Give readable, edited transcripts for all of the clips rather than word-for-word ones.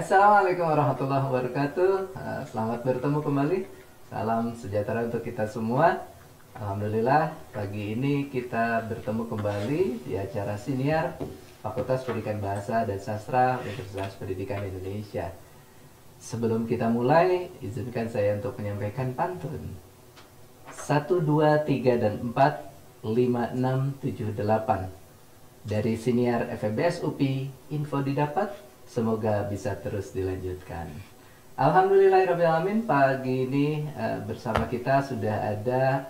Assalamualaikum warahmatullahi wabarakatuh. Selamat bertemu kembali. Salam sejahtera untuk kita semua. Alhamdulillah, pagi ini kita bertemu kembali di acara siniar Fakultas Pendidikan Bahasa dan Sastra Universitas Pendidikan Indonesia. Sebelum kita mulai, izinkan saya untuk menyampaikan pantun. 1, 2, 3, dan 4, 5, 6, 7, 8. Dari siniar FEBS UPI, info didapat, semoga bisa terus dilanjutkan. Alhamdulillahirrahmanirrahim, pagi ini bersama kita sudah ada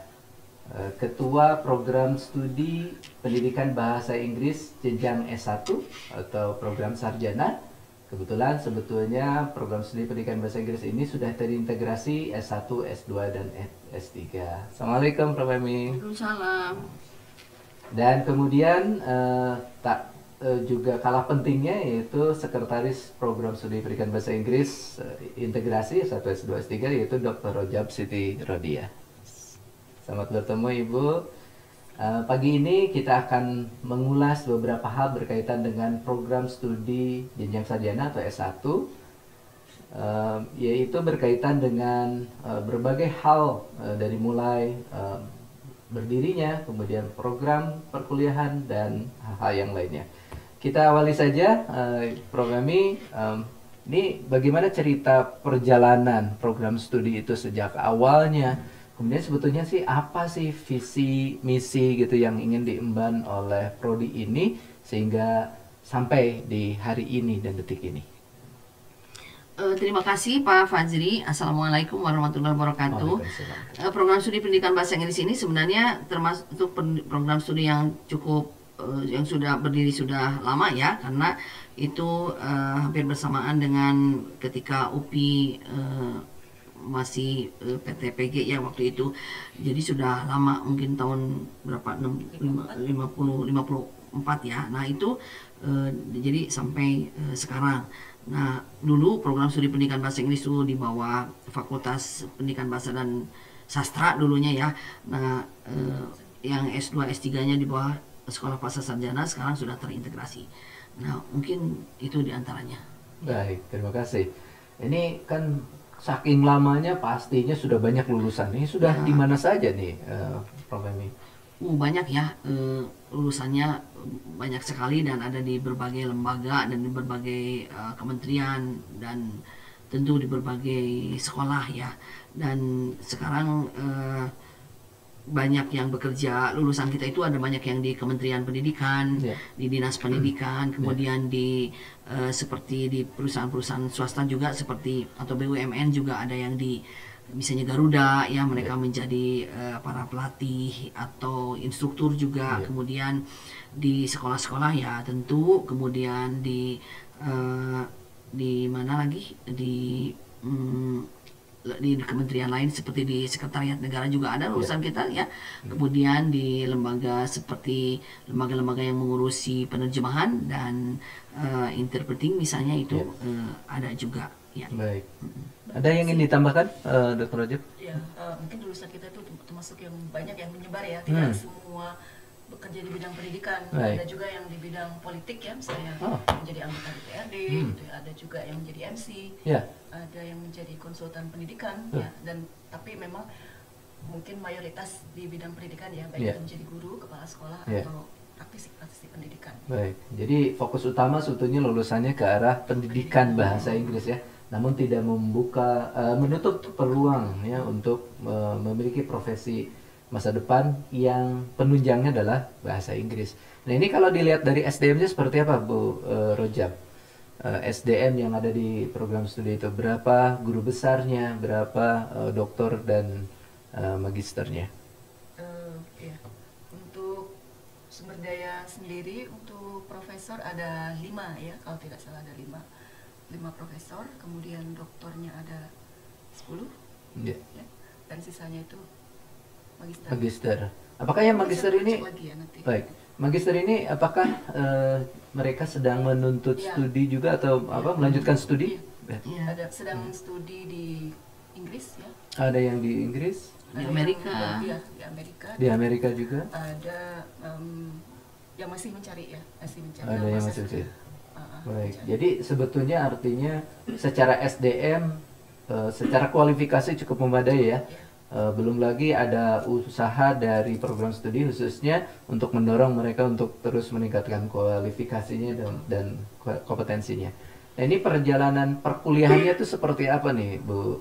Ketua Program Studi Pendidikan Bahasa Inggris Jenjang S1 atau Program Sarjana. Kebetulan sebetulnya program studi pendidikan bahasa Inggris ini sudah terintegrasi S1, S2, dan S3. Assalamualaikum Prof. Emi. Waalaikumsalam. Dan kemudian juga kalah pentingnya yaitu Sekretaris Program Studi Pendidikan Bahasa Inggris Integrasi S1, S2, S3 yaitu Dr. Rojab Siti Rodia. Selamat bertemu Ibu. Pagi ini kita akan mengulas beberapa hal berkaitan dengan program studi jenjang sarjana atau S1, yaitu berkaitan dengan berbagai hal dari mulai berdirinya, kemudian program perkuliahan dan hal-hal yang lainnya. Kita awali saja, Prof. Emi, ini bagaimana cerita perjalanan program studi itu sejak awalnya? Kemudian sebetulnya sih apa sih visi misi gitu yang ingin diemban oleh prodi ini sehingga sampai di hari ini dan detik ini? Terima kasih Pak Fajri. Assalamualaikum warahmatullahi wabarakatuh. Program studi pendidikan bahasa Inggris ini sebenarnya termasuk program studi yang cukup yang sudah berdiri sudah lama ya, karena itu hampir bersamaan dengan ketika UPI masih PTPG ya waktu itu. Jadi sudah lama, mungkin tahun berapa, 54 ya. Nah itu jadi sampai sekarang. Nah dulu program studi pendidikan bahasa Inggris itu di bawah Fakultas Pendidikan Bahasa dan Sastra dulunya ya. Nah yang S2 S3-nya di bawah Sekolah Bahasa Sarjana, sekarang sudah terintegrasi. Nah mungkin itu diantaranya. Baik, terima kasih. Ini kan saking lamanya pastinya sudah banyak lulusan. Ini sudah di mana saja nih, Prof. Emi? Banyak ya, lulusannya banyak sekali dan ada di berbagai lembaga dan di berbagai kementerian dan tentu di berbagai sekolah ya. Dan sekarang banyak yang bekerja, lulusan kita itu ada banyak yang di Kementerian Pendidikan, di Dinas Pendidikan, kemudian di seperti di perusahaan-perusahaan swasta juga seperti atau BUMN juga ada yang di misalnya Garuda ya, mereka menjadi para pelatih atau instruktur juga. Kemudian di sekolah-sekolah ya tentu, kemudian di mana lagi di kementerian lain seperti di Sekretariat Negara juga ada lulusan kita ya. Kemudian di lembaga seperti lembaga-lembaga yang mengurusi penerjemahan dan interpreting misalnya itu ada juga ya. Baik. Ada yang ingin ditambahkan, Dr. Rajab? Ya, mungkin lulusan kita itu termasuk yang banyak yang menyebar ya, tidak semua bekerja di bidang pendidikan. Baik. Ada juga yang di bidang politik ya, misalnya menjadi anggota DPRD, gitu ya. Ada juga yang menjadi MC, ada yang menjadi konsultan pendidikan, ya. Dan tapi memang mungkin mayoritas di bidang pendidikan ya, baik itu menjadi guru, kepala sekolah atau praktisi pendidikan. Baik, jadi fokus utama sebetulnya lulusannya ke arah pendidikan bahasa Inggris ya, namun tidak menutup peluang ya untuk memiliki profesi masa depan yang penunjangnya adalah bahasa Inggris. Nah ini kalau dilihat dari SDM-nya seperti apa Bu Rojab? SDM yang ada di program studi itu berapa guru besarnya, berapa doktor dan magisternya? Ya. Untuk sumber daya sendiri untuk profesor ada 5 ya, kalau tidak salah ada 5 profesor, kemudian doktornya ada 10 ya, dan sisanya itu magister. Apakah yang magister ini baik? Magister ini apakah mereka sedang menuntut studi juga atau melanjutkan studi? Ada sedang studi di Inggris ya. Ada yang di Inggris, di Amerika. Di Amerika juga. Ada yang masih mencari ya, Ada yang masih mencari. Baik, jadi sebetulnya artinya secara SDM, secara kualifikasi cukup memadai ya. Belum lagi ada usaha dari program studi khususnya untuk mendorong mereka untuk terus meningkatkan kualifikasinya dan kompetensinya. Nah, ini perjalanan perkuliahannya itu seperti apa nih, Bu?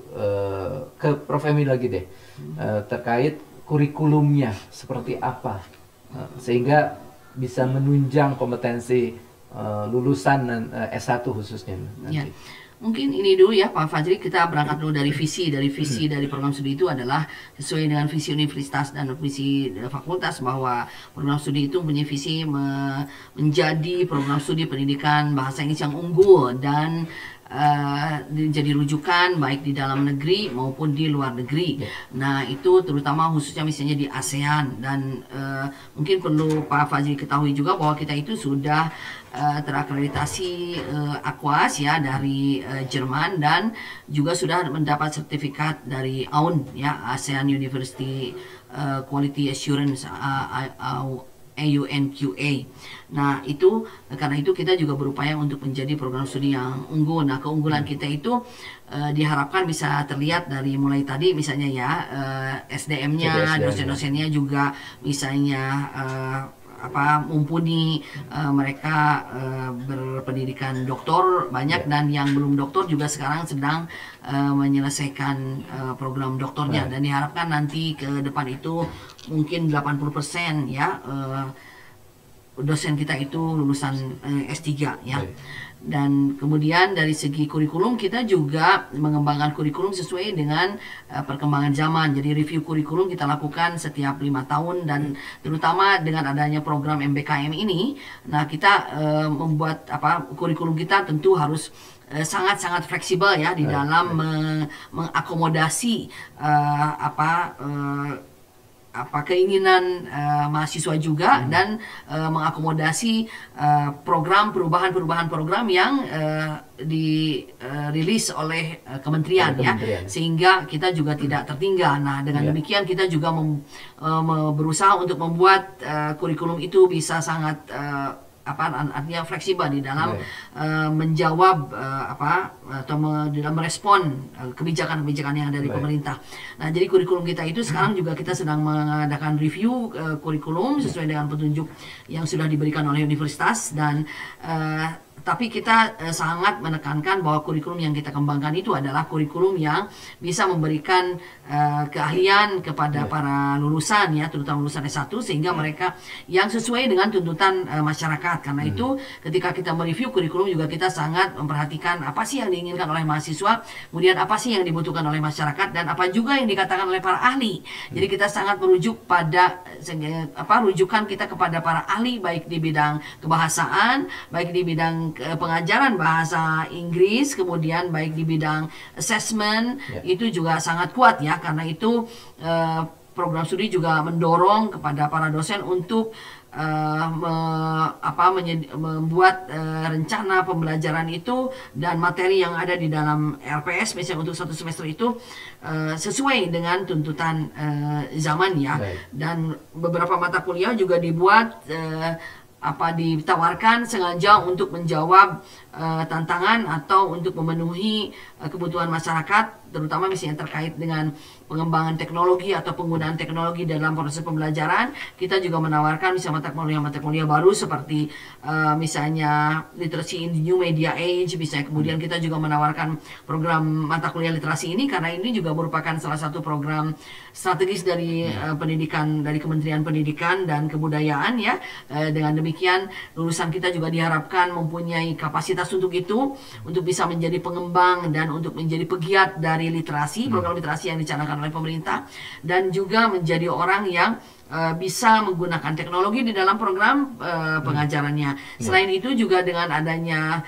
Ke Prof. Emi lagi deh, terkait kurikulumnya seperti apa, sehingga bisa menunjang kompetensi lulusan S1 khususnya nanti. Ya. Mungkin ini dulu ya Pak Fajri, kita berangkat dulu dari visi. Dari program studi itu adalah sesuai dengan visi universitas dan visi fakultas, bahwa program studi itu punya visi menjadi program studi pendidikan bahasa Inggris yang unggul dan jadi rujukan baik di dalam negeri maupun di luar negeri. Nah, itu terutama khususnya misalnya di ASEAN, dan mungkin perlu Pak Fajri ketahui juga bahwa kita itu sudah terakreditasi AQUAS ya dari Jerman, dan juga sudah mendapat sertifikat dari AUN ya, ASEAN University Quality Assurance AUNQA. Nah, itu karena itu kita juga berupaya untuk menjadi program studi yang unggul. Nah, keunggulan kita itu diharapkan bisa terlihat dari mulai tadi misalnya ya, SDM-nya, dosen-dosennya juga misalnya mumpuni, mereka berpendidikan doktor banyak, dan yang belum doktor juga sekarang sedang menyelesaikan program doktornya, dan diharapkan nanti ke depan itu mungkin 80% ya dosen kita itu lulusan S3 ya. Dan kemudian dari segi kurikulum kita juga mengembangkan kurikulum sesuai dengan perkembangan zaman. Jadi review kurikulum kita lakukan setiap 5 tahun, dan terutama dengan adanya program MBKM ini, nah kita membuat kurikulum kita tentu harus sangat-sangat fleksibel ya di dalam mengakomodasi keinginan mahasiswa juga, dan mengakomodasi perubahan program yang dirilis oleh kementerian ya, sehingga kita juga tidak tertinggal. Nah, dengan demikian kita juga berusaha untuk membuat kurikulum itu bisa sangat artinya fleksibel di dalam menjawab atau dalam merespon kebijakan-kebijakan yang dari pemerintah. Nah, jadi kurikulum kita itu sekarang juga kita sedang mengadakan review kurikulum sesuai dengan petunjuk yang sudah diberikan oleh universitas, dan tapi kita sangat menekankan bahwa kurikulum yang kita kembangkan itu adalah kurikulum yang bisa memberikan keahlian kepada para lulusan ya, terutama lulusan S1, sehingga mereka yang sesuai dengan tuntutan masyarakat. Karena itu ketika kita mereview kurikulum juga kita sangat memperhatikan apa sih yang diinginkan oleh mahasiswa, kemudian apa sih yang dibutuhkan oleh masyarakat, dan apa juga yang dikatakan oleh para ahli. Jadi kita sangat merujuk pada rujukan kita kepada para ahli, baik di bidang kebahasaan, baik di bidang pengajaran bahasa Inggris, kemudian baik di bidang assessment, itu juga sangat kuat ya. Karena itu program studi juga mendorong kepada para dosen untuk membuat rencana pembelajaran itu dan materi yang ada di dalam RPS misalnya untuk 1 semester itu sesuai dengan tuntutan zaman ya. Dan beberapa mata kuliah juga dibuat ditawarkan sengaja untuk menjawab tantangan atau untuk memenuhi kebutuhan masyarakat, terutama misalnya terkait dengan pengembangan teknologi atau penggunaan teknologi dalam proses pembelajaran. Kita juga menawarkan misalnya mata kuliah baru seperti misalnya literacy in the new media age, misalnya. Kemudian kita juga menawarkan program mata kuliah literasi ini, karena ini juga merupakan salah satu program strategis dari pendidikan, dari Kementerian Pendidikan dan Kebudayaan ya. Dengan demikian lulusan kita juga diharapkan mempunyai kapasitas untuk itu, untuk bisa menjadi pengembang dan untuk menjadi pegiat dari literasi, program literasi yang dicanangkan oleh pemerintah, dan juga menjadi orang yang bisa menggunakan teknologi di dalam program pengajarannya. Selain itu juga dengan adanya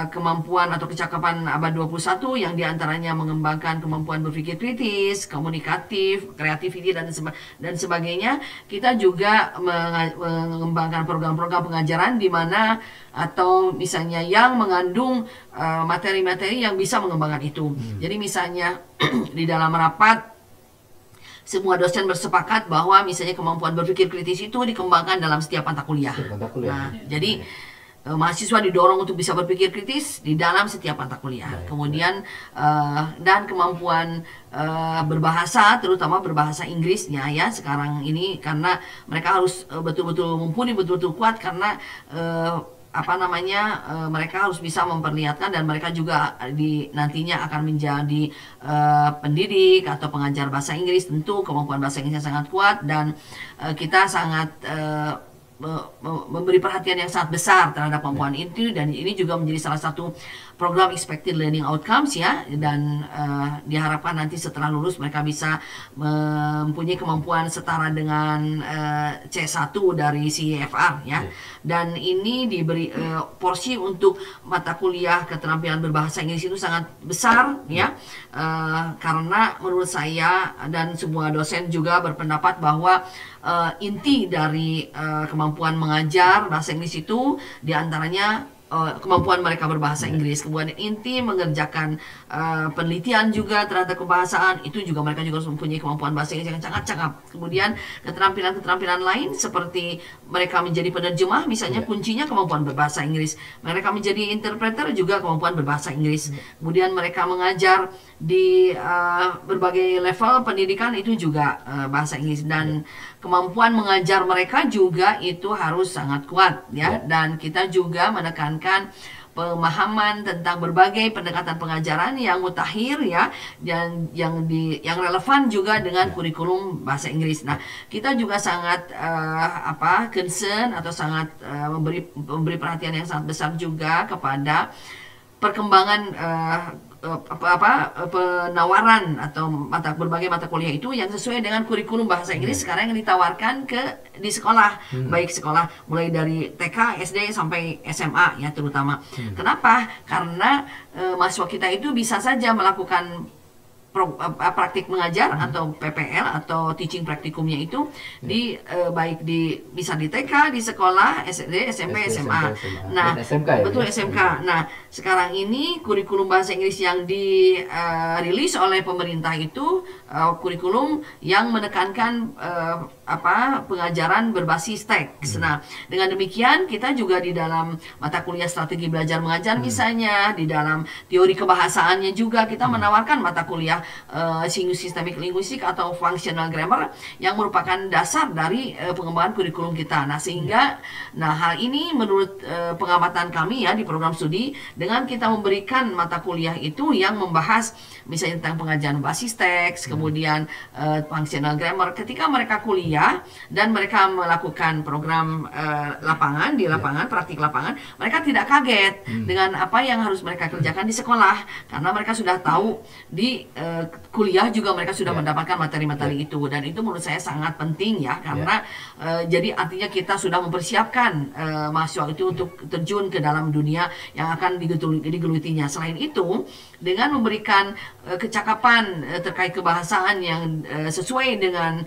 kemampuan atau kecakapan abad 21 yang diantaranya mengembangkan kemampuan berpikir kritis, komunikatif, kreativiti dan sebagainya, kita juga mengembangkan program-program pengajaran di mana atau misalnya yang mengandung materi-materi yang bisa mengembangkan itu. Jadi misalnya di dalam rapat semua dosen bersepakat bahwa misalnya kemampuan berpikir kritis itu dikembangkan dalam setiap mata kuliah. Nah, jadi mahasiswa didorong untuk bisa berpikir kritis di dalam setiap mata kuliah. Kemudian dan kemampuan berbahasa, terutama berbahasa Inggrisnya ya sekarang ini, karena mereka harus betul-betul mumpuni, betul-betul kuat, karena mereka harus bisa memperlihatkan, dan mereka juga nantinya akan menjadi pendidik atau pengajar bahasa Inggris. Tentu kemampuan bahasa Inggrisnya sangat kuat, dan kita sangat memberi perhatian yang sangat besar terhadap kemampuan itu, dan ini juga menjadi salah satu program expected learning outcomes ya, dan diharapkan nanti setelah lulus mereka bisa mempunyai kemampuan setara dengan C1 dari CEFR ya. Dan ini diberi porsi untuk mata kuliah keterampilan berbahasa Inggris itu sangat besar ya, karena menurut saya dan semua dosen juga berpendapat bahwa inti dari kemampuan mengajar bahasa Inggris itu diantaranya kemampuan mereka berbahasa Inggris. Kemudian inti mengerjakan penelitian juga terhadap kebahasaan, itu juga mereka juga harus mempunyai kemampuan bahasa Inggris yang sangat cakap. Kemudian keterampilan-keterampilan lain seperti mereka menjadi penerjemah, misalnya kuncinya kemampuan berbahasa Inggris. Mereka menjadi interpreter juga kemampuan berbahasa Inggris. Kemudian mereka mengajar di berbagai level pendidikan, itu juga bahasa Inggris. Dan kemampuan mengajar mereka juga itu harus sangat kuat ya. Dan kita juga menekankan pemahaman tentang berbagai pendekatan pengajaran yang mutakhir ya, dan yang relevan juga dengan kurikulum bahasa Inggris. Nah, kita juga sangat concern atau sangat memberi perhatian yang sangat besar juga kepada perkembangan penawaran atau berbagai mata kuliah itu yang sesuai dengan kurikulum bahasa Inggris sekarang yang ditawarkan di sekolah, baik sekolah mulai dari TK, SD sampai SMA ya terutama. Kenapa? Karena mahasiswa kita itu bisa saja melakukan praktik mengajar atau PPL atau teaching praktikumnya itu baik bisa di TK, di sekolah, SD, SMP, SMA. Nah, betul SMK. Nah, sekarang ini kurikulum bahasa Inggris yang dirilis oleh pemerintah itu kurikulum yang menekankan pengajaran berbasis teks. Nah, dengan demikian kita juga di dalam mata kuliah strategi belajar mengajar misalnya, di dalam teori kebahasaannya juga kita menawarkan mata kuliah systemic linguistic atau functional grammar yang merupakan dasar dari pengembangan kurikulum kita. Nah, sehingga hal ini menurut pengamatan kami ya di program studi, dengan kita memberikan mata kuliah itu yang membahas misalnya tentang pengajaran basis teks, kemudian functional grammar, ketika mereka kuliah dan mereka melakukan program lapangan, praktik lapangan, mereka tidak kaget dengan apa yang harus mereka kerjakan di sekolah, karena mereka sudah tahu di kuliah juga mereka sudah mendapatkan materi-materi itu. Dan itu menurut saya sangat penting ya, karena jadi artinya kita sudah mempersiapkan mahasiswa itu untuk terjun ke dalam dunia yang akan digelutinya. Selain itu, dengan memberikan kecakapan terkait kebahasaan yang sesuai dengan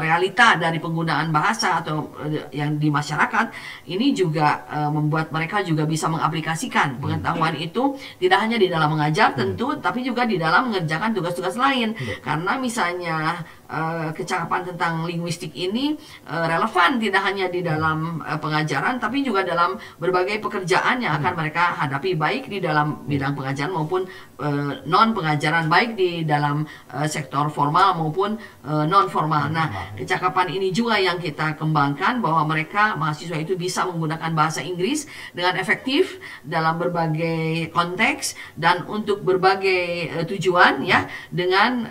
realita dari penggunaan bahasa atau yang di masyarakat, ini juga membuat mereka juga bisa mengaplikasikan pengetahuan itu tidak hanya di dalam mengajar tentu, tapi juga di dalam mengerjakan tugas-tugas lain. Karena misalnya kecakapan tentang linguistik ini relevan tidak hanya di dalam pengajaran, tapi juga dalam berbagai pekerjaan yang akan mereka hadapi, baik di dalam bidang pengajaran maupun non pengajaran, baik di dalam sektor formal maupun non formal. Nah, kecakapan ini juga yang kita kembangkan, bahwa mereka mahasiswa itu bisa menggunakan bahasa Inggris dengan efektif dalam berbagai konteks dan untuk berbagai tujuan ya, dengan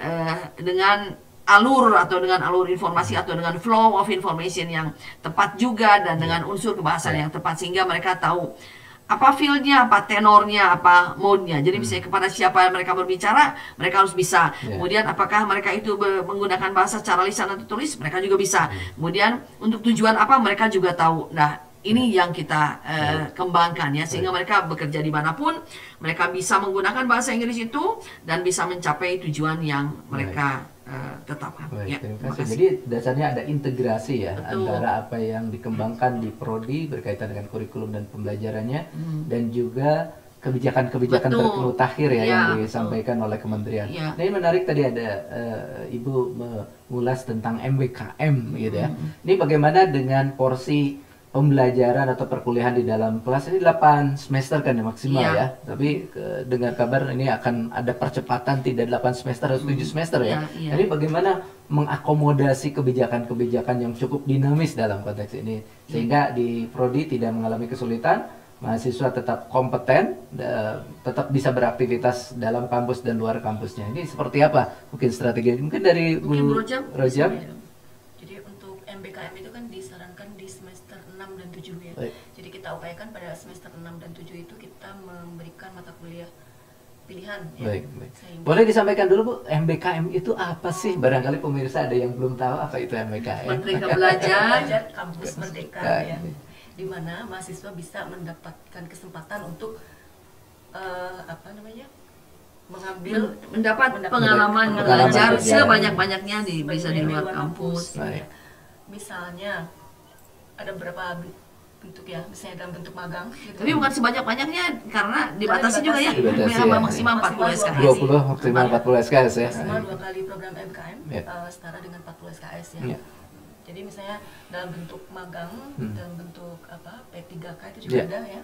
alur informasi atau dengan flow of information yang tepat juga, dan dengan unsur kebahasaan yang tepat, sehingga mereka tahu apa feel-nya, apa tenornya, apa mode-nya. Jadi misalnya kepada siapa mereka berbicara, mereka harus bisa. Kemudian apakah mereka itu menggunakan bahasa secara lisan atau tulis, mereka juga bisa. Kemudian untuk tujuan apa, mereka juga tahu. Nah, ini yang kita kembangkan ya, sehingga mereka bekerja dimanapun, mereka bisa menggunakan bahasa Inggris itu dan bisa mencapai tujuan yang mereka tetapkan. Baik, terima kasih. Jadi dasarnya ada integrasi ya. Betul. Antara apa yang dikembangkan di prodi berkaitan dengan kurikulum dan pembelajarannya, dan juga kebijakan-kebijakan termutakhir ya yang disampaikan oleh kementerian. Nah, ini menarik, tadi ada Ibu mengulas tentang MWKM gitu ya. Ini bagaimana dengan porsi pembelajaran atau perkuliahan di dalam kelas ini 8 semester kan ya maksimal ya. Tapi dengar kabar ini akan ada percepatan tidak 8 semester atau 7 semester ya. Jadi bagaimana mengakomodasi kebijakan-kebijakan yang cukup dinamis dalam konteks ini sehingga di prodi tidak mengalami kesulitan, mahasiswa tetap kompeten, tetap bisa beraktivitas dalam kampus dan luar kampusnya. Ini seperti apa? Mungkin strategi mungkin dari Bu Rojab. Jadi untuk MBKM itu kan disarankan di semester 6 dan 7 ya. Jadi kita upayakan pada semester 6 dan 7 itu kita memberikan mata kuliah pilihan ya. Baik. Boleh disampaikan dulu Bu, MBKM itu apa sih? Barangkali pemirsa ada yang belum tahu apa itu MBKM. Merdeka Belajar Kampus Merdeka ya. Di mana mahasiswa bisa mendapatkan kesempatan untuk mendapat pengalaman belajar sebanyak-banyaknya bisa di luar kampus. Ya. Misalnya ada beberapa bentuk ya, misalnya dalam bentuk magang gitu. Tapi bukan sebanyak-banyaknya karena dibatasi juga ya. Maksimal 40 SKS. 20 maksimal 40 SKS ya. Maksimal 2 kali program MKM setara dengan 40 SKS ya. Jadi misalnya dalam bentuk magang, dalam bentuk P3K itu juga ada ya.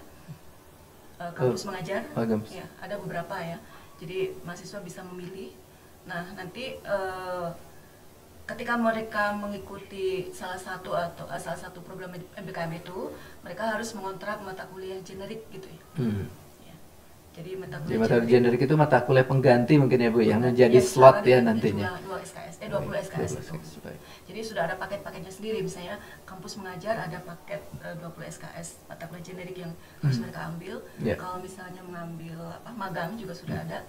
Kampus mengajar, ya, ada beberapa ya. Jadi mahasiswa bisa memilih. Nah nanti ketika mereka mengikuti salah satu program MBKM itu, mereka harus mengontrak mata kuliah generik gitu ya. Jadi mata kuliah generik itu mata kuliah pengganti mungkin ya Bu, yang menjadi slot ya nantinya. 20 SKS. Jadi sudah ada paket-paketnya sendiri, misalnya kampus mengajar ada paket 20 SKS mata kuliah generik yang harus mereka ambil. Kalau misalnya mengambil magang juga sudah ada.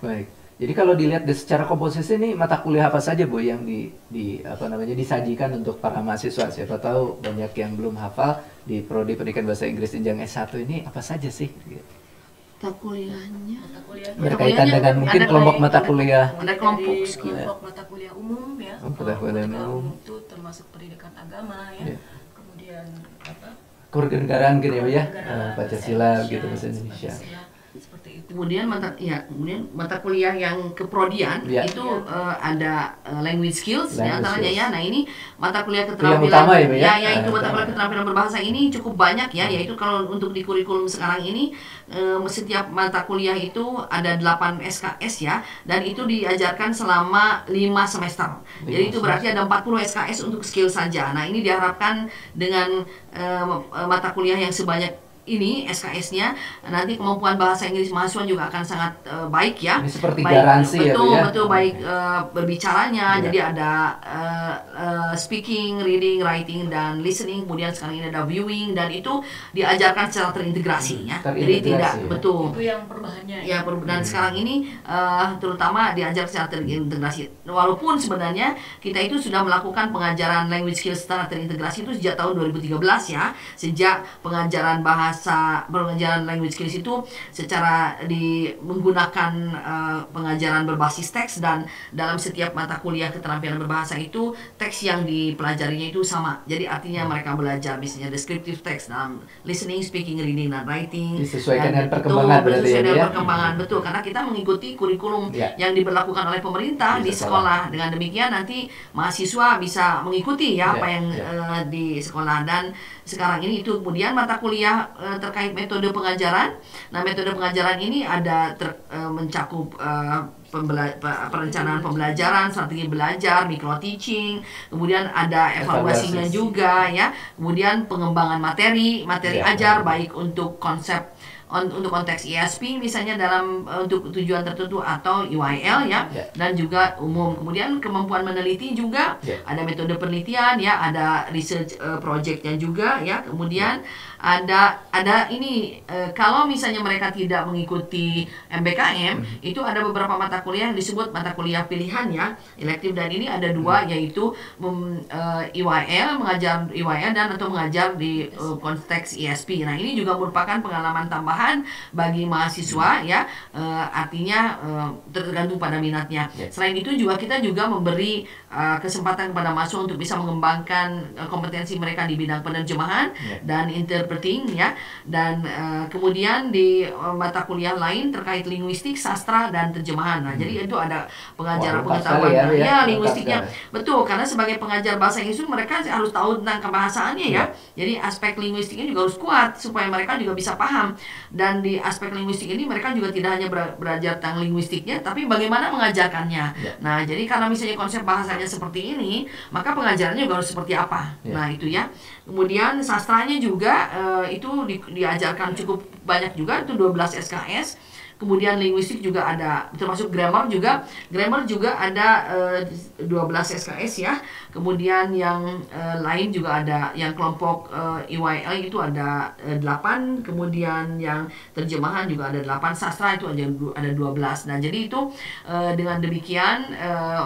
Baik. Jadi kalau dilihat secara komposisi ini mata kuliah apa saja Bu yang disajikan untuk para mahasiswa? Siapa tahu banyak yang belum hafal di prodi pendidikan bahasa Inggris jenjang S1 ini apa saja sih? Mata kuliahnya berkaitan dengan mungkin kelompok mata kuliah. Ada kelompok mata kuliah umum ya. Mata kuliah umum itu termasuk pendidikan agama ya. Kemudian kewarganegaraan gitu ya. Pancasila gitu bahasa Indonesia. Seperti itu. Kemudian mata kuliah yang keprodian itu ada language skills antaranya ya. Nah ini mata kuliah keterampilan itu mata kuliah keterampilan berbahasa ini cukup banyak ya, yaitu kalau untuk di kurikulum sekarang ini setiap mata kuliah itu ada 8 SKS ya, dan itu diajarkan selama 5 semester. Jadi itu berarti ada 40 SKS untuk skill saja. Nah ini diharapkan dengan mata kuliah yang sebanyak ini SKS-nya, nanti kemampuan bahasa Inggris mahasiswa juga akan sangat baik ya. Ini seperti garansi betul baik berbicaranya. Jadi ada speaking, reading, writing dan listening. Kemudian sekarang ini ada viewing, dan itu diajarkan secara terintegrasi ya. Jadi tidak betul. Itu yang perubahannya. Ya, dan sekarang ini terutama diajar secara terintegrasi. Walaupun sebenarnya kita itu sudah melakukan pengajaran language skills secara terintegrasi itu sejak tahun 2013 ya. Sejak pengajaran pengajaran language skills itu secara menggunakan pengajaran berbasis teks, dan dalam setiap mata kuliah keterampilan berbahasa itu teks yang dipelajarinya itu sama. Jadi artinya mereka belajar misalnya descriptive text dalam listening, speaking, reading, dan writing. Disesuaikan dengan perkembangan perkembangan betul, karena kita mengikuti kurikulum yang diberlakukan oleh pemerintah di sekolah. Dengan demikian nanti mahasiswa bisa mengikuti apa yang di sekolah. Dan sekarang ini itu kemudian mata kuliah terkait metode pengajaran. Nah, metode pengajaran ini ada mencakup perencanaan pembelajaran, strategi belajar, micro teaching, kemudian ada evaluasinya juga ya. Kemudian pengembangan materi ajar baik untuk untuk konteks ESP misalnya dalam untuk tujuan tertentu atau UIL ya, dan juga umum. Kemudian kemampuan meneliti juga, ada metode penelitian ya, ada research projectnya juga ya. Kemudian ada ini kalau misalnya mereka tidak mengikuti MBKM, itu ada beberapa mata kuliah yang disebut mata kuliah pilihan ya, elektif, dan ini ada 2 yaitu mengajar EYL dan atau mengajar di konteks ESP. Nah, ini juga merupakan pengalaman tambahan tambahan bagi mahasiswa ya, artinya tergantung pada minatnya. Selain itu juga kita juga memberi kesempatan kepada mahasiswa untuk bisa mengembangkan kompetensi mereka di bidang penerjemahan dan interpreting ya, dan kemudian di mata kuliah lain terkait linguistik, sastra dan terjemahan. Nah, jadi itu ada pengajaran pengetahuan ya linguistiknya. Betul, karena sebagai pengajar bahasa Inggris mereka harus tahu tentang kebahasaannya ya. Jadi aspek linguistiknya juga harus kuat supaya mereka juga bisa paham. Dan di aspek linguistik ini mereka juga tidak hanya belajar tentang linguistiknya, tapi bagaimana mengajarkannya. Nah, jadi karena misalnya konsep bahasanya seperti ini, maka pengajarannya juga harus seperti apa. Nah, itu ya. Kemudian sastranya juga itu diajarkan cukup banyak juga, itu 12 SKS. Kemudian linguistik juga ada, termasuk grammar juga. Grammar juga ada 12 SKS ya. Kemudian yang lain juga ada, yang kelompok EYL itu ada 8. Kemudian yang terjemahan juga ada 8. Sastra itu ada 12. Nah, jadi itu dengan demikian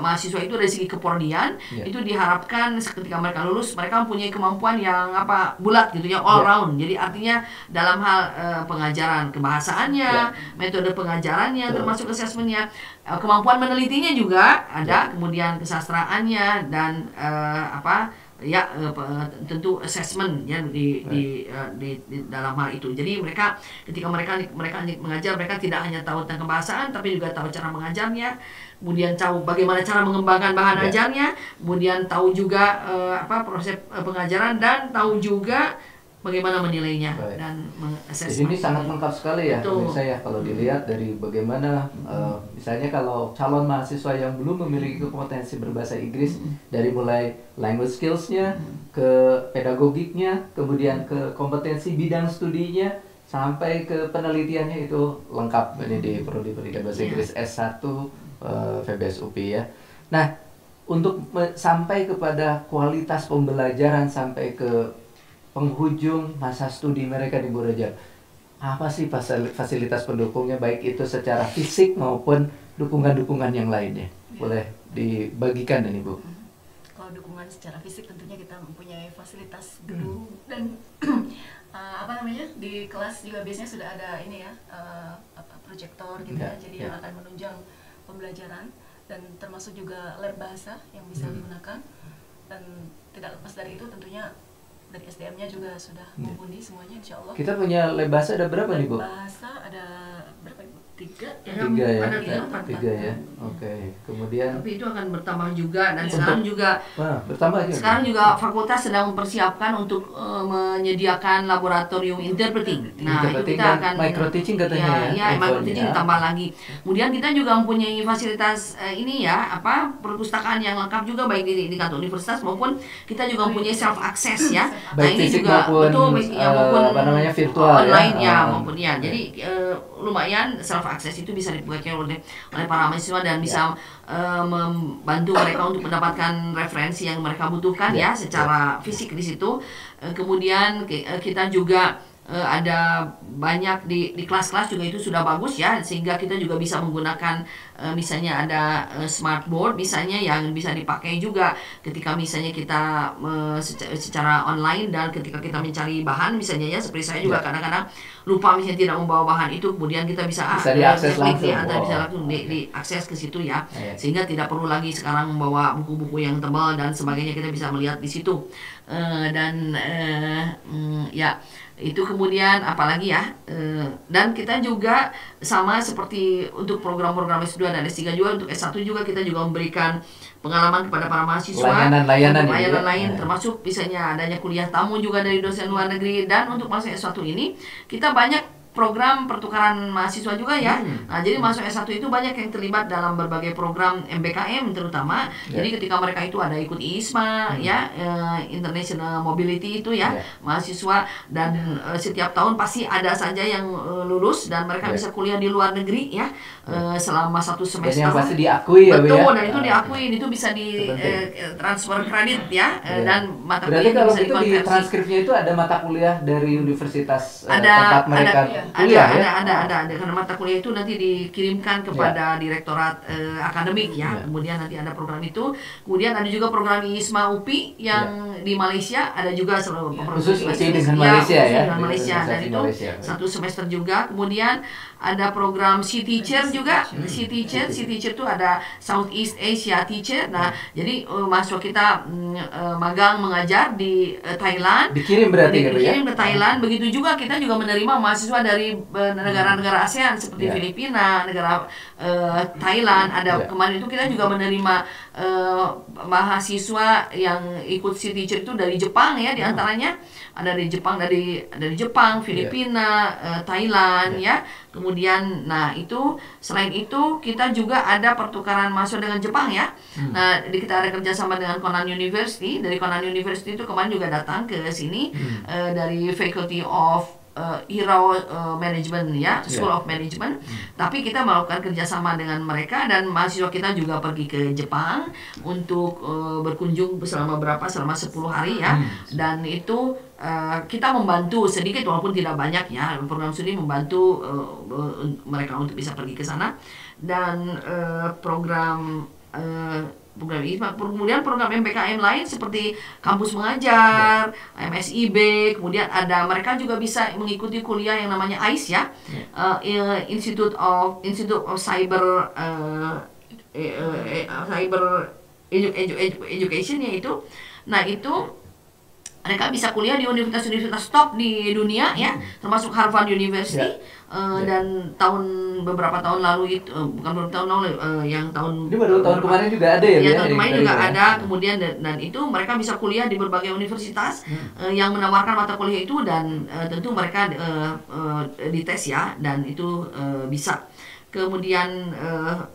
mahasiswa itu dari segi keprodian itu diharapkan ketika mereka lulus mereka mempunyai kemampuan yang bulat gitu ya, all round. Jadi artinya dalam hal pengajaran kebahasaannya, metode pengajarannya, termasuk asesmennya, kemampuan menelitinya juga ada, kemudian kesastraannya dan tentu assessment ya di dalam hal itu. Jadi mereka ketika mereka mengajar, mereka tidak hanya tahu tentang kebahasaan tapi juga tahu cara mengajarnya, kemudian tahu bagaimana cara mengembangkan bahan ajarnya, kemudian tahu juga proses pengajaran dan tahu juga bagaimana menilainya dan mengassess. Ini sangat lengkap sekali ya, saya kalau dilihat dari bagaimana misalnya kalau calon mahasiswa yang belum memiliki kompetensi berbahasa Inggris, dari mulai language skills-nya ke pedagogiknya, kemudian ke kompetensi bidang studinya sampai ke penelitiannya, itu lengkap ini di Prodi Pendidikan Bahasa Inggris S1 FEBES UPI ya. Nah, untuk sampai kepada kualitas pembelajaran sampai ke penghujung masa studi mereka di Borojar, apa sih fasilitas pendukungnya, baik itu secara fisik maupun dukungan-dukungan yang lainnya? Boleh dibagikan ini, Bu? Kalau dukungan secara fisik tentunya kita mempunyai fasilitas gedung dan di kelas juga biasanya sudah ada ini ya, proyektor gitu ya, jadi yang akan menunjang pembelajaran, dan termasuk juga lab bahasa yang bisa digunakan. Dan tidak lepas dari itu tentunya dari SDM-nya juga sudah mumpuni semuanya, insya Allah. Kita punya lab bahasa ada berapa nih, Bu? Bahasa ada berapa, Ibu? 3 ya. Oke. Kemudian tapi itu akan bertambah juga, dan sekarang juga bertambah juga. Sekarang juga fakultas sedang mempersiapkan untuk menyediakan laboratorium interpreting. Nah, itu kita akan micro teaching katanya ya micro teaching ditambah lagi. Kemudian kita juga mempunyai fasilitas perpustakaan yang lengkap juga, baik di kantor universitas maupun kita juga mempunyai self access ya. Nah, ini juga maupun virtual online maupun ya. Jadi lumayan self access itu bisa dipakai oleh para mahasiswa dan bisa membantu mereka untuk mendapatkan referensi yang mereka butuhkan ya secara fisik di situ. Kemudian kita juga ada banyak di kelas-kelas juga itu sudah bagus ya, sehingga kita juga bisa menggunakan misalnya ada smart board misalnya yang bisa dipakai juga ketika misalnya kita secara online, dan ketika kita mencari bahan misalnya ya, seperti saya juga kadang-kadang lupa misalnya tidak membawa bahan itu, kemudian kita bisa diakses langsung, bisa langsung diakses ke situ ya, sehingga tidak perlu lagi sekarang membawa buku-buku yang tebal dan sebagainya, kita bisa melihat di situ. Itu kemudian apalagi ya, dan kita juga sama seperti untuk program-program S2 dan S3 juga, untuk S1 juga kita juga memberikan pengalaman kepada para mahasiswa, layanan lain termasuk misalnya adanya kuliah tamu juga dari dosen luar negeri. Dan untuk masuk S1 ini kita banyak program pertukaran mahasiswa juga ya. Nah, jadi masuk S1 itu banyak yang terlibat dalam berbagai program MBKM terutama. Jadi ketika mereka itu ada ikut ISMA ya, International Mobility itu ya, mahasiswa, dan setiap tahun pasti ada saja yang lulus dan mereka bisa kuliah di luar negeri ya, selama 1 semester. Dan yang pasti diakui ya, Bu, betul, dan itu diakui, itu bisa di transfer kredit ya, dan mata kuliah berarti kalau bisa itu di transkripnya itu ada mata kuliah dari universitas tempat mereka Ada karena mata kuliah itu nanti dikirimkan kepada Direktorat Akademik ya. Kemudian nanti ada program itu. Kemudian ada juga program ISMA UPI yang di Malaysia, ada juga khusus dengan Malaysia ya. Dengan Malaysia, dan itu satu semester juga. Kemudian ada program C-Teacher juga. C-Teacher itu ada Southeast Asia Teacher. Nah, jadi mahasiswa kita magang mengajar di Thailand. Dikirim berarti dikirim ke Thailand. Begitu juga kita juga menerima mahasiswa dari negara-negara ASEAN seperti Filipina, negara Thailand. Ada kemarin itu kita juga menerima mahasiswa yang ikut C-Teacher itu dari Jepang ya, diantaranya ada dari Jepang, Filipina, Thailand ya. Kemudian, nah itu selain itu kita juga ada pertukaran mahasiswa dengan Jepang ya. Nah, kita ada kerjasama dengan Konan University. Dari Konan University itu kemarin juga datang ke sini dari Faculty of Hero Management ya, School of Management. Tapi kita melakukan kerjasama dengan mereka dan mahasiswa kita juga pergi ke Jepang untuk berkunjung selama 10 hari ya. Dan itu kita membantu sedikit walaupun tidak banyak ya, program studi membantu mereka untuk bisa pergi ke sana. Dan program ISMA, kemudian program MPKM lain seperti kampus mengajar, MSIB, kemudian ada mereka juga bisa mengikuti kuliah yang namanya ICE ya, Institute of Cyber Education yaitu. Nah itu mereka bisa kuliah di universitas-universitas top di dunia ya, termasuk Harvard University. Dan beberapa tahun lalu itu bukan beberapa tahun lalu yang tahun ini baru tahun kemarin juga ada ya, tahun kemarin juga ada. Kemudian dan itu mereka bisa kuliah di berbagai universitas yang menawarkan mata kuliah itu, dan tentu mereka dites ya, dan itu bisa. Kemudian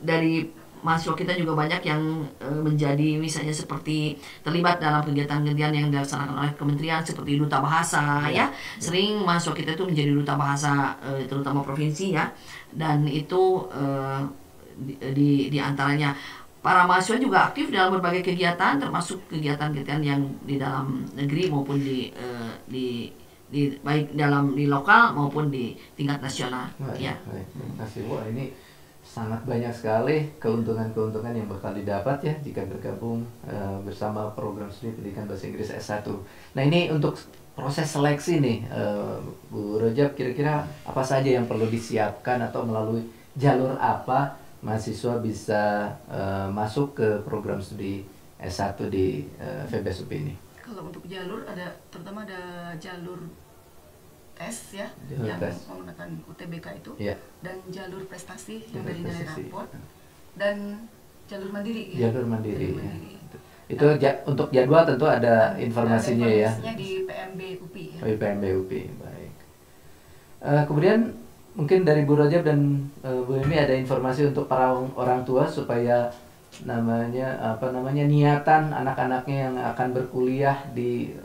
dari mahasiswa kita juga banyak yang menjadi misalnya seperti terlibat dalam kegiatan-kegiatan yang dilaksanakan oleh kementerian seperti duta bahasa ya. Sering mahasiswa kita itu menjadi duta bahasa terutama provinsi ya. Dan itu di antaranya para mahasiswa juga aktif dalam berbagai kegiatan, termasuk kegiatan-kegiatan yang di dalam negeri maupun di baik di lokal maupun di tingkat nasional. Ya. Terima kasih. Wah, ini sangat banyak sekali keuntungan-keuntungan yang bakal didapat ya jika bergabung bersama program studi pendidikan bahasa Inggris S1. Nah, ini untuk proses seleksi nih, Bu Rojab, kira-kira apa saja yang perlu disiapkan atau melalui jalur apa mahasiswa bisa masuk ke program studi S1 di FEBES UP ini? Kalau untuk jalur terutama ada jalur tes ya, yang menggunakan UTBK itu, dan jalur prestasi yang dari nilai rapor, dan jalur mandiri ya. Jalur mandiri. Itu untuk jadwal tentu ada informasinya ya. Di PMB UPI ya. Oh, di PMB UPI, baik. Kemudian mungkin dari Bu Rojab dan Bu Emi ada informasi untuk para orang tua supaya niatan anak-anaknya yang akan berkuliah di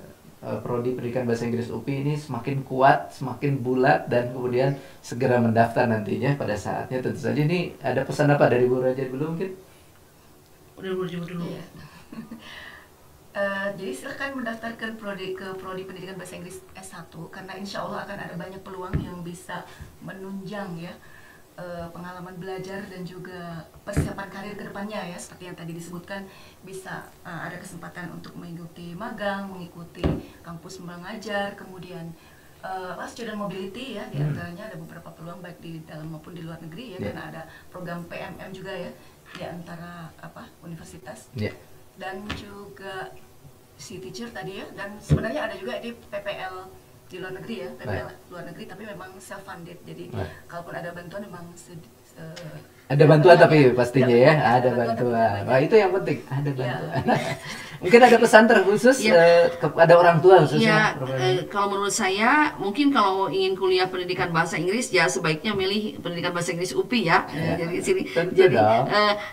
Prodi Pendidikan Bahasa Inggris UPI ini semakin kuat, semakin bulat, dan kemudian segera mendaftar nantinya pada saatnya. Tentu saja ini ada pesan apa dari Bu Rojab dulu mungkin? Udah Bu Rojab dulu. Iya. Jadi silahkan mendaftarkan ke Prodi Pendidikan Bahasa Inggris S1 karena insya Allah akan ada banyak peluang yang bisa menunjang ya pengalaman belajar dan juga persiapan karir ke depannya ya, seperti yang tadi disebutkan, bisa ada kesempatan untuk mengikuti magang, mengikuti kampus mengajar, kemudian student mobility ya, diantaranya ada beberapa peluang baik di dalam maupun di luar negeri ya, karena ada program PMM juga ya di antara universitas, dan juga C-Teacher tadi ya, dan sebenarnya ada juga di PPL di luar negeri ya, PPL luar negeri, tapi memang self funded, jadi kalaupun ada bantuan memang ada bantuan tapi pastinya ya, ada bantuan. Wah, itu yang penting, ada bantuan. Mungkin ada pesan terkhusus kepada orang tua khususnya. Kalau menurut saya, mungkin kalau ingin kuliah pendidikan bahasa Inggris ya sebaiknya milih pendidikan bahasa Inggris UPI ya. Jadi sini.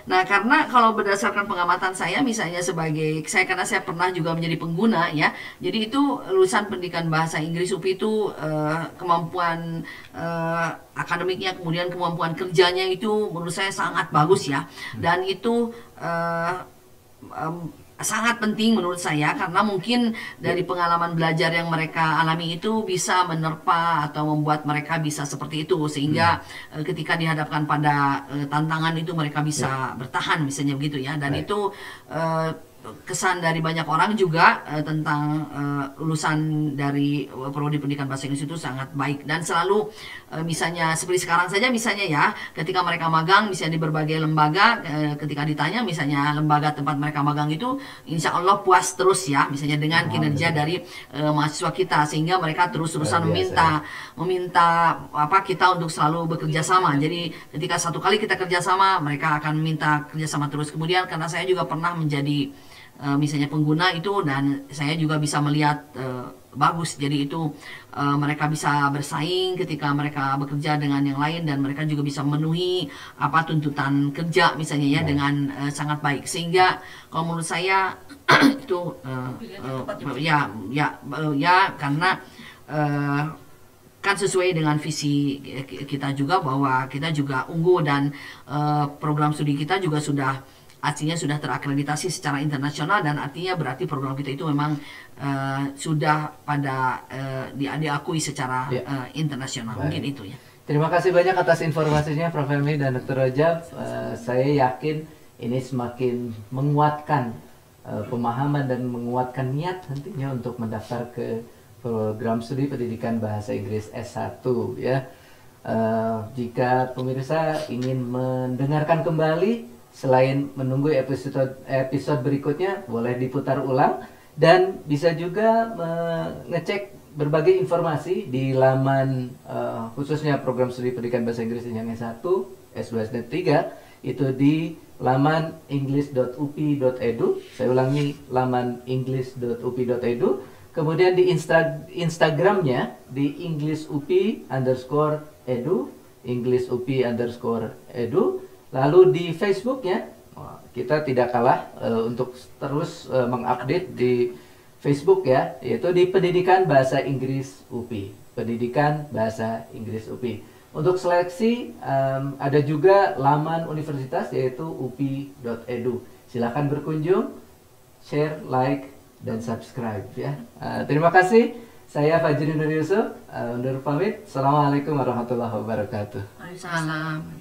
Nah, karena kalau berdasarkan pengamatan saya, misalnya karena saya pernah juga menjadi pengguna ya. Jadi itu lulusan pendidikan bahasa Inggris UPI itu kemampuan akademiknya, kemudian kemampuan kerjanya itu menurut saya sangat bagus ya. Dan itu sangat penting menurut saya, karena mungkin dari pengalaman belajar yang mereka alami itu bisa menerpa atau membuat mereka bisa seperti itu, sehingga ketika dihadapkan pada tantangan itu mereka bisa bertahan, misalnya begitu ya. Dan itu kesan dari banyak orang juga tentang lulusan dari prodi pendidikan bahasa Inggris itu sangat baik, dan selalu misalnya seperti sekarang saja misalnya ya, ketika mereka magang misalnya di berbagai lembaga, ketika ditanya misalnya lembaga tempat mereka magang itu insya Allah puas terus ya, misalnya dengan kinerja dari mahasiswa kita, sehingga mereka terus-terusan meminta apa kita untuk selalu bekerja sama. Jadi ketika satu kali kita kerjasama, mereka akan minta kerjasama terus. Kemudian karena saya juga pernah menjadi misalnya pengguna itu, dan saya juga bisa melihat bagus, jadi itu mereka bisa bersaing ketika mereka bekerja dengan yang lain, dan mereka juga bisa memenuhi apa tuntutan kerja misalnya ya dengan sangat baik, sehingga kalau menurut saya itu karena kan sesuai dengan visi kita juga, bahwa kita juga unggul, dan program studi kita juga sudah artinya sudah terakreditasi secara internasional, dan artinya berarti program kita itu memang sudah pada diakui secara internasional. Mungkin itu ya. Terima kasih banyak atas informasinya Prof. Helmi dan Dr. Rajab. Saya yakin ini semakin menguatkan pemahaman dan menguatkan niat nantinya untuk mendaftar ke program studi pendidikan bahasa Inggris S1 ya. Jika pemirsa ingin mendengarkan kembali, selain menunggu episode berikutnya, boleh diputar ulang, dan bisa juga mengecek berbagai informasi di laman khususnya program studi pendidikan bahasa Inggris jenjang S1, S2, S3 itu di laman english.upi.edu. Saya ulangi, laman english.upi.edu. Kemudian di Instagramnya di englishupi_edu, englishupi_edu. Lalu di Facebooknya, kita tidak kalah untuk terus mengupdate di Facebook ya, yaitu di Pendidikan Bahasa Inggris UPI. Pendidikan Bahasa Inggris UPI. Untuk seleksi ada juga laman universitas, yaitu upi.edu. Silakan berkunjung, share, like, dan subscribe ya. Terima kasih. Saya Fajri Nur Yusuf, undur pamit. Assalamualaikum warahmatullahi wabarakatuh. Waalaikumsalam.